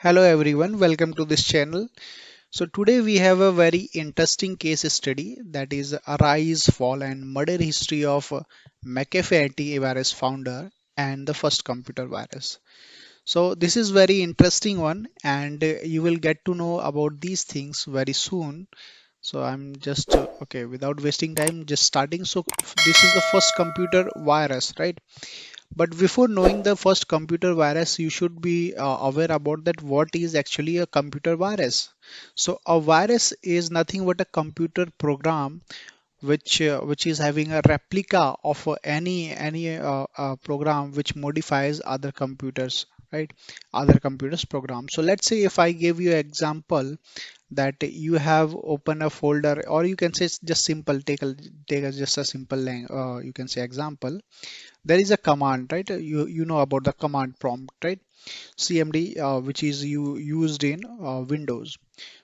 Hello everyone, welcome to this channel. So today we have a very interesting case study, that is a rise, fall and murder history of McAfee antivirus founder and the first computer virus. So this is very interesting one, and you will get to know about these things very soon. So I'm just okay, without wasting time, just starting. So this is the first computer virus, right? But before knowing the first computer virus, you should be aware about that what is actually a computer virus. So a virus is nothing but a computer program which is having a replica of any program which modifies other computers, right? Other computers program. So let's say if I give you an example that you have open a folder, or you can say it's just simple, take a just a simple you can say example. There is a command, right? You know about the command prompt, right? CMD, which is used in Windows.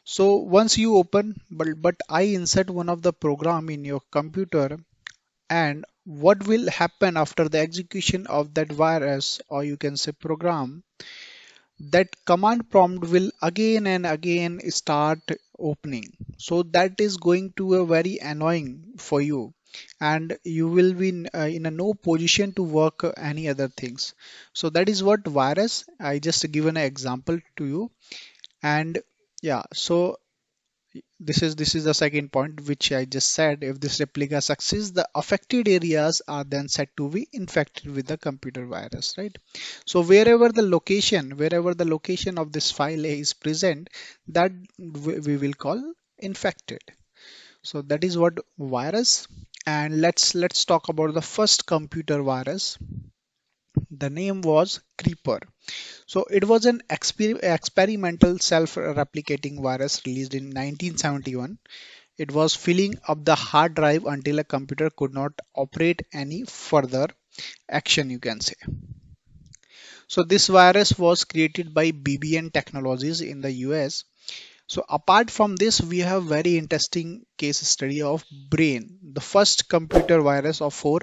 So once you open, but I insert one of the program in your computer, and what will happen after the execution of that virus, or you can say program, that command prompt will again and again start opening. So that is going to a very annoying for you, and you will be in a no position to work any other things. So that is what virus, I just given an example to you. And yeah, so this is the second point which I just said. If this replica succeeds, the affected areas are then said to be infected with the computer virus, right? So wherever the location of this file is present, that we will call infected. So that is what virus. And let's talk about the first computer virus. The name was Creeper. So it was an experimental self-replicating virus released in 1971. It was filling up the hard drive until a computer could not operate any further action, you can say. So this virus was created by BBN Technologies in the US. So apart from this, we have very interesting case study of Brain, the first computer virus of for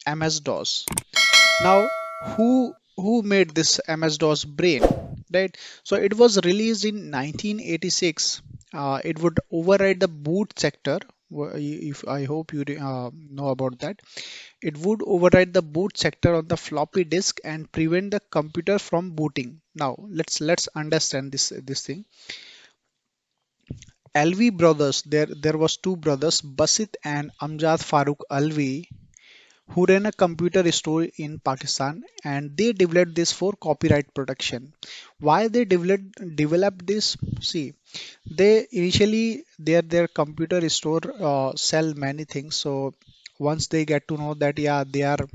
MS-DOS. Now, who made this MS-DOS Brain, right? So it was released in 1986. It would override the boot sector. If I hope you know about that, it would override the boot sector on the floppy disk and prevent the computer from booting. Now let's understand this thing. Alvi brothers, there was two brothers, Basit and Amjad Farooq Alvi, who ran a computer store in Pakistan, and they developed this for copyright protection. Why they developed this? See, they initially their computer store sell many things. So once they get to know that yeah, they are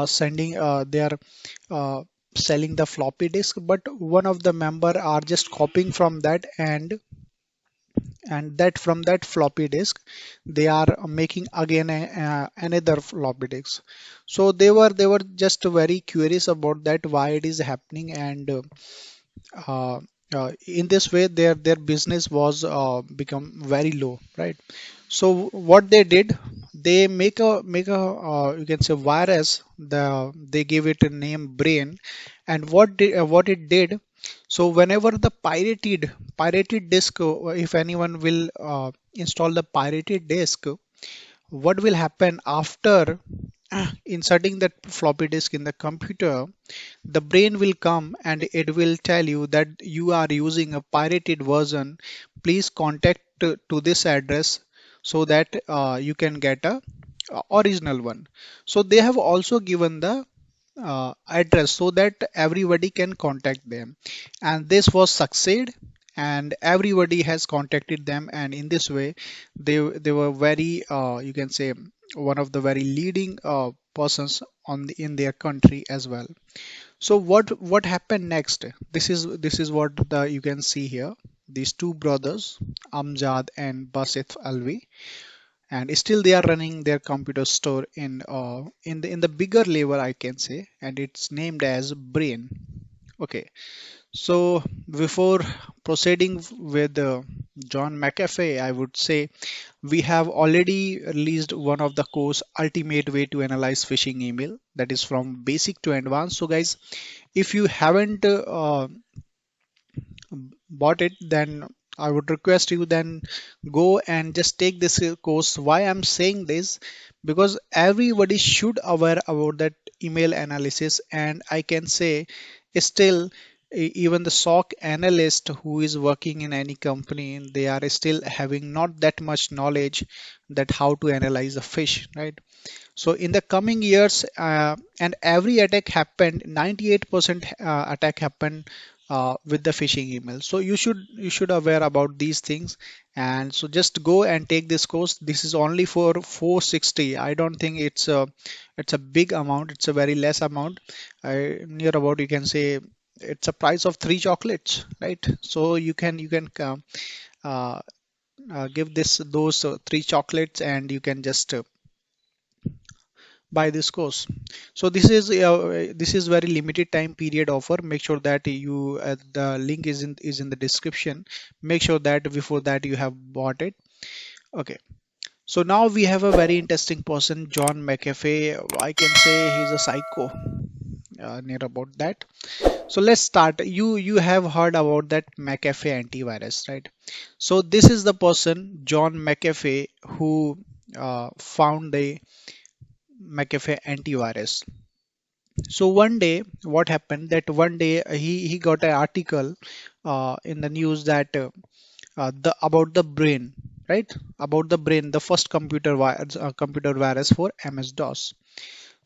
sending they are uh, selling the floppy disk, but one of the member are just copying from that, and that from that floppy disk they are making again another floppy disk. So they were just very curious about that why it is happening, and uh, in this way their business was become very low, right? So what they did, they make a you can say virus. They gave it a name Brain. And what it did, so whenever the pirated disk, if anyone will install the pirated disk, what will happen after inserting that floppy disk in the computer, the Brain will come and it will tell you that you are using a pirated version. Please contact to this address so that you can get a original one. So they have also given the address so that everybody can contact them, and this was succeed, and everybody has contacted them, and in this way they were very you can say one of the very leading persons in their country as well. So what happened next? This is what you can see here. These two brothers, Amjad and Basif Alvi, and still they are running their computer store in the bigger level, I can say, and it's named as Brain. Okay, so before proceeding with John McAfee, I would say we have already released one of the course, Ultimate Way to Analyze Phishing Email, that is from basic to advanced. So guys, if you haven't bought it, then I would request you then go and just take this course. Why I'm saying this? Because everybody should aware about that email analysis, and I can say still even the SOC analyst who is working in any company, they are still having not that much knowledge that how to analyze a fish, right? So in the coming years, and every attack happened, 98% attack happened with the phishing email. So you should aware about these things. And so just go and take this course. This is only for 460. I don't think it's a big amount. It's a very less amount. Near about, you can say it's a price of three chocolates, right? So you can uh, give this those three chocolates, and you can just buy this course. So this is very limited time period offer. Make sure that you the link is in the description. Make sure that before that you have bought it. Okay. So now we have a very interesting person, John McAfee. I can say he's a psycho. Near about that. So let's start. You have heard about that McAfee antivirus, right? So this is the person, John McAfee, who found the McAfee antivirus. So one day, what happened that one day he got an article in the news that the about the brain, right? About the brain, the first computer virus for MS DOS.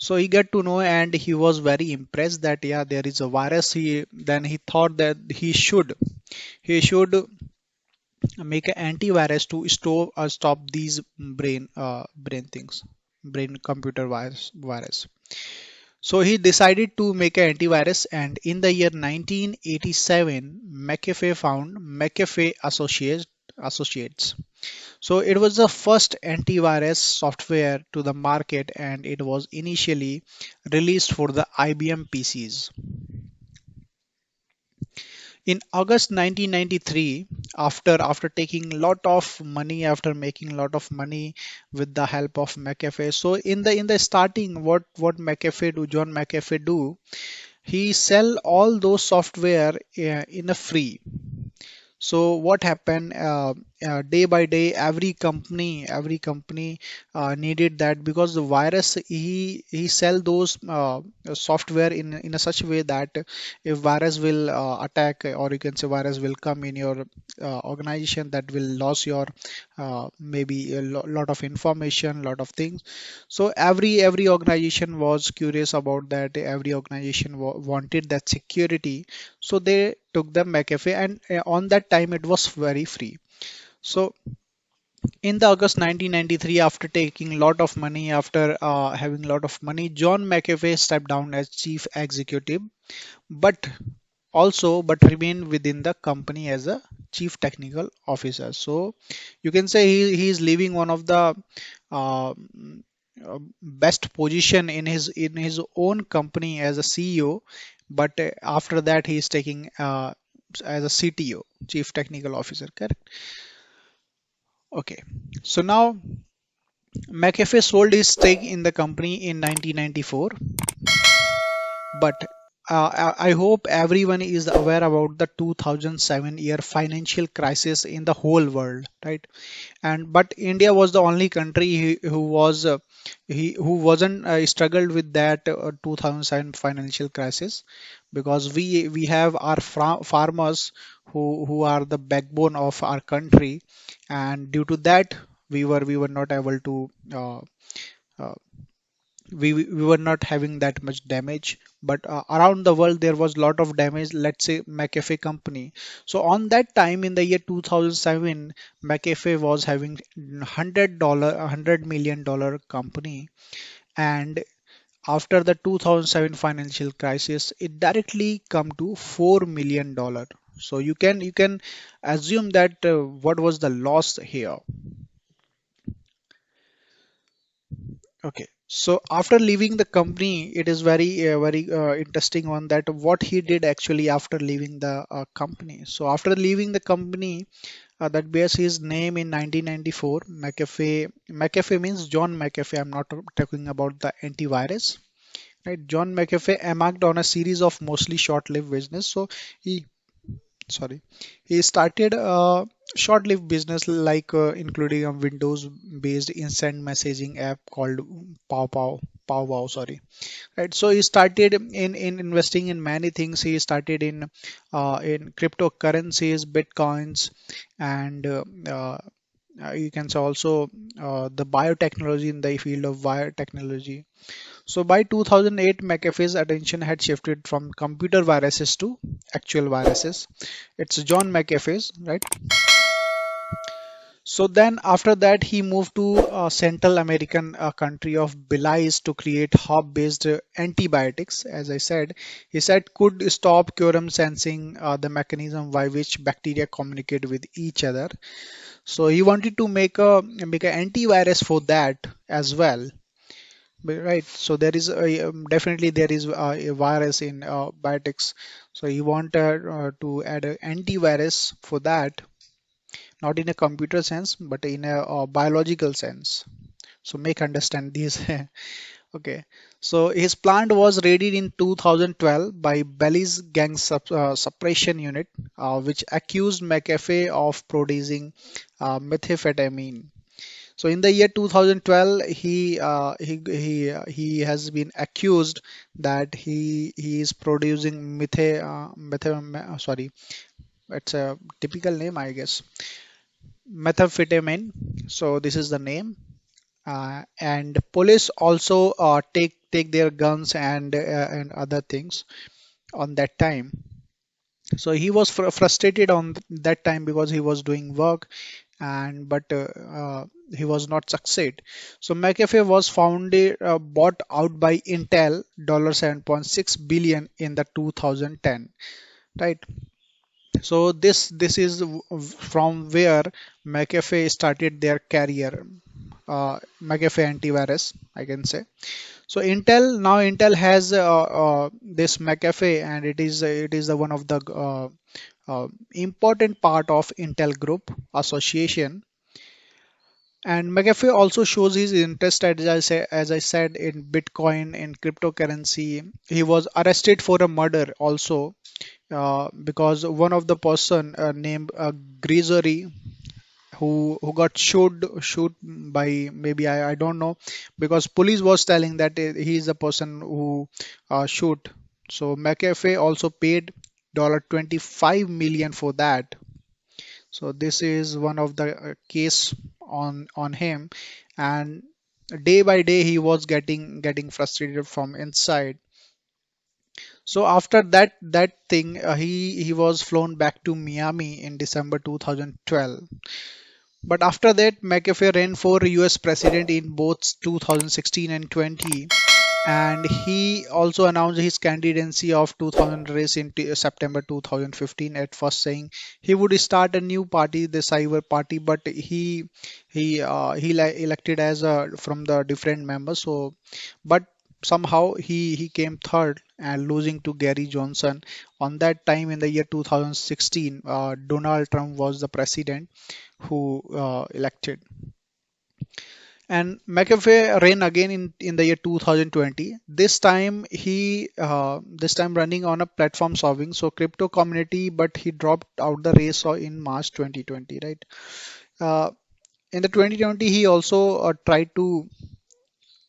So he got to know, and he was very impressed that yeah, there is a virus. He thought that he should make an antivirus to stop these brain things, brain computer virus. So he decided to make an antivirus, and in the year 1987, McAfee found McAfee Associates. So it was the first antivirus software to the market, and it was initially released for the IBM PCs. In August 1993, after taking lot of money, after making lot of money with the help of McAfee. So in the starting, what McAfee do, John McAfee do, he sell all those software in a free. So what happened, day by day, every company needed that, because the virus, he sell those software in a such way that if virus will attack, or you can say virus will come in your organization, that will lose your maybe a lot of information, lot of things. So every organization was curious about that. Every organization wanted that security. So they took the McAfee, and on that time it was very free. So in the August 1993, after taking lot of money, after having lot of money, John McAfee stepped down as chief executive, but but remain within the company as a chief technical officer. So you can say he is leaving one of the uh, best position in his own company as a CEO, but after that he is taking as a CTO, chief technical officer, correct? Okay. So now McAfee sold his stake in the company in 1994, but I hope everyone is aware about the 2007 year financial crisis in the whole world, right? And but India was the only country who wasn't struggled with that 2007 financial crisis, because we have our farmers who are the backbone of our country, and due to that we were not able to uh, we were not having that much damage. But around the world there was lot of damage, let's say McAfee company. So on that time in the year 2007, McAfee was having $100 million company, and after the 2007 financial crisis it directly come to $4 million. So you can assume that what was the loss here. Okay, so after leaving the company, it is very interesting one that what he did actually after leaving the company. So after leaving the company, that bears his name in 1994. McAfee. McAfee means John McAfee. I'm not talking about the antivirus, right? John McAfee embarked on a series of mostly short-lived business. So he sorry, he started a short-lived business like including a Windows-based instant messaging app called Pow Pow Pow Wow. Sorry, right. So he started in investing in many things. He started in cryptocurrencies, bitcoins, and you can say also the biotechnology in the field of biotechnology. So by 2008, McAfee's attention had shifted from computer viruses to actual viruses. It's John McAfee's, right? So then after that, he moved to Central American country of Belize to create hop-based antibiotics. As I said, he said could stop quorum sensing the mechanism by which bacteria communicate with each other. So he wanted to make a antivirus for that as well. Right. So there is definitely there is a virus in biotics. So he wanted to add an antivirus for that, not in a computer sense, but in a biological sense. So make understand these. Okay. So his plant was raided in 2012 by Belize Gang Suppression Unit, which accused McAfee of producing methamphetamine. So in the year 2012, he has been accused that he is producing sorry, it's a typical name, I guess, methamphetamine. So this is the name. And police also take their guns and other things on that time. So he was frustrated on that time because he was doing work and but he was not succeed. So McAfee was founded bought out by Intel $7.6 billion in the 2010, right? So this is from where McAfee started their career. McAfee antivirus, I can say. So Intel has this McAfee, and it is the one of the important part of Intel Group Association. And McAfee also shows his interest, as I said, in Bitcoin, in cryptocurrency. He was arrested for a murder also, because one of the person named Grizzly, who got shoot by, maybe I don't know, because police was telling that he is the person who shoot. So McAfee also paid $25 million for that. So this is one of the case on him, and day by day he was getting frustrated from inside. So after that thing, he was flown back to Miami in December 2012. But after that, McAfee ran for US president in both 2016 and 20, and he also announced his candidacy of 2000 race in September 2015, at first saying he would start a new party, the Cyber Party, but he elected as from the different members. So but somehow he came third and losing to Gary Johnson. On that time in the year 2016, Donald Trump was the president who elected. And McAfee ran again in the year 2020. This time running on a platform solving, so crypto community, but he dropped out the race in March 2020, right? Uh, in the 2020, he also tried to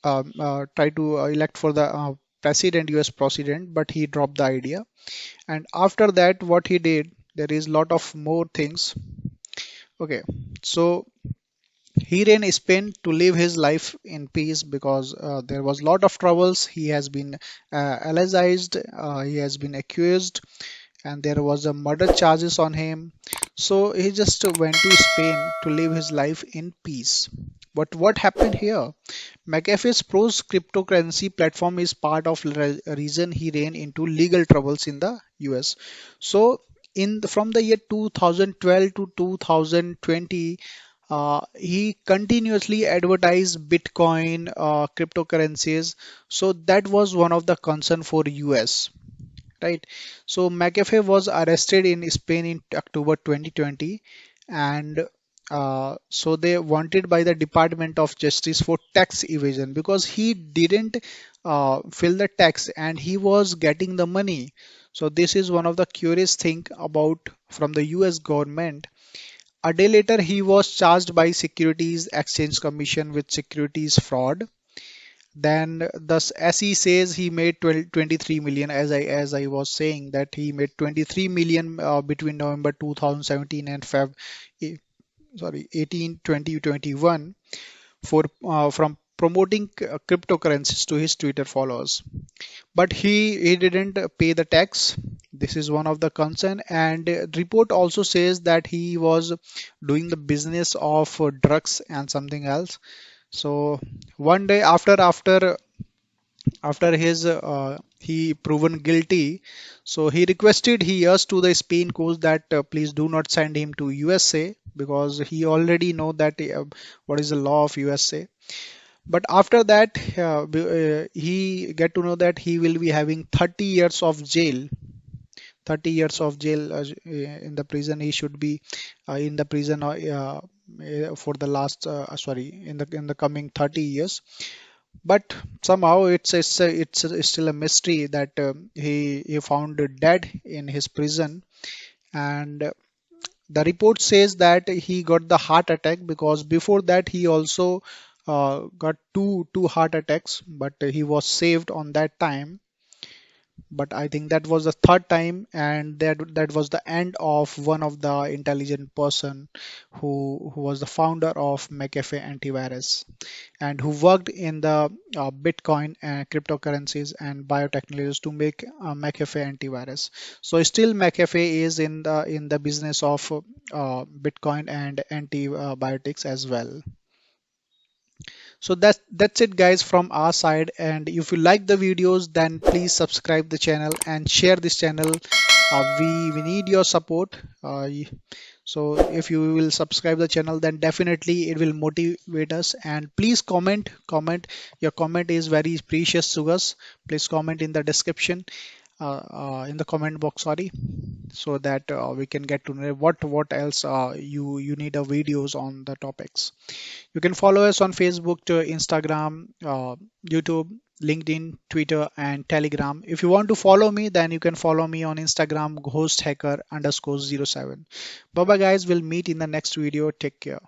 elect for the president, US president, but he dropped the idea. And after that, what he did, there is lot of more things. Okay, so he ran Spain to live his life in peace because there was lot of troubles. He has been alleged, he has been accused, and there was a murder charges on him. So he just went to Spain to live his life in peace. But what happened here? McAfee's Pro's cryptocurrency platform is part of the reason he ran into legal troubles in the US. So from the year 2012 to 2020, he continuously advertised Bitcoin, cryptocurrencies. So that was one of the concern for US, right? So McAfee was arrested in Spain in October 2020, and so they wanted by the Department of Justice for tax evasion because he didn't fill the tax and he was getting the money. So this is one of the curious thing about from the US government. A day later, he was charged by Securities Exchange Commission with securities fraud. Then thus SE says he made 23 million, as I was saying that he made 23 million between November 2017 and Feb eh, sorry 18 2021 for from promoting cryptocurrencies to his Twitter followers. But he didn't pay the tax. This is one of the concern, and report also says that he was doing the business of drugs and something else. So one day after his he proven guilty, so he requested, he asked to the Spain coast that please do not send him to USA because he already know that what is the law of USA. But after that he get to know that he will be having 30 years of jail. 30 years of jail in the prison. He should be in the prison for the last sorry in the coming 30 years. But somehow it's still a mystery that he found dead in his prison. And the report says that he got the heart attack because before that he also got two heart attacks, but he was saved on that time. But I think that was the third time, and that was the end of one of the intelligent person who was the founder of McAfee antivirus and who worked in the Bitcoin and cryptocurrencies and biotechnologies to make McAfee antivirus. So still McAfee is in the business of Bitcoin and antibiotics as well. So that's it guys from our side, and if you like the videos then please subscribe the channel and share this channel. We need your support. So if you will subscribe the channel then definitely it will motivate us, and please comment. Your comment is very precious to us. Please comment in the description, in the comment box, sorry, so that we can get to know what else you need videos on the topics. You can follow us on Facebook, to Instagram, YouTube, LinkedIn, Twitter, and Telegram. If you want to follow me, then you can follow me on Instagram, ghosthacker_07. Bye bye, guys. We'll meet in the next video. Take care.